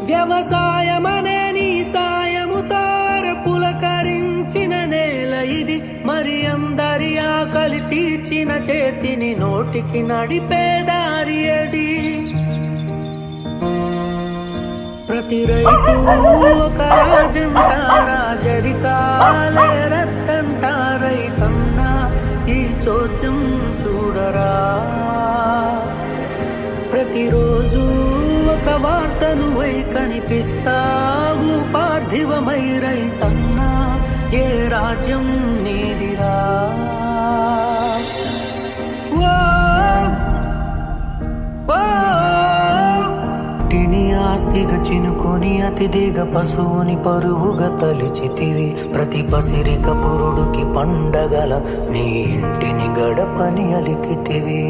వ్యవసాయమనే నీ సాయముతో పులకరించిన నేల ఇది, మరి అందరి ఆకలి తీర్చిన చేతిని నోటికి నడిపే దారి అది. ప్రతి రైతు ఒక రాజంట, రాజరికాలే రత్తంట. రైతన్న ఈ చోద్యం చూడరా, ప్రతిరోజు ఒక వార్తను వై కనిపిస్తావు పార్థివమై. రైతన్న ఏ రాజ్యం నీదిరా. తిని ఆస్తిగా చినుకొని అతిథిగా పశువుని పరువుగా తలిచితివి. ప్రతి పసిరిక పురుడుకి పండగల నీ ఇంటిని గడపని అలికితివి.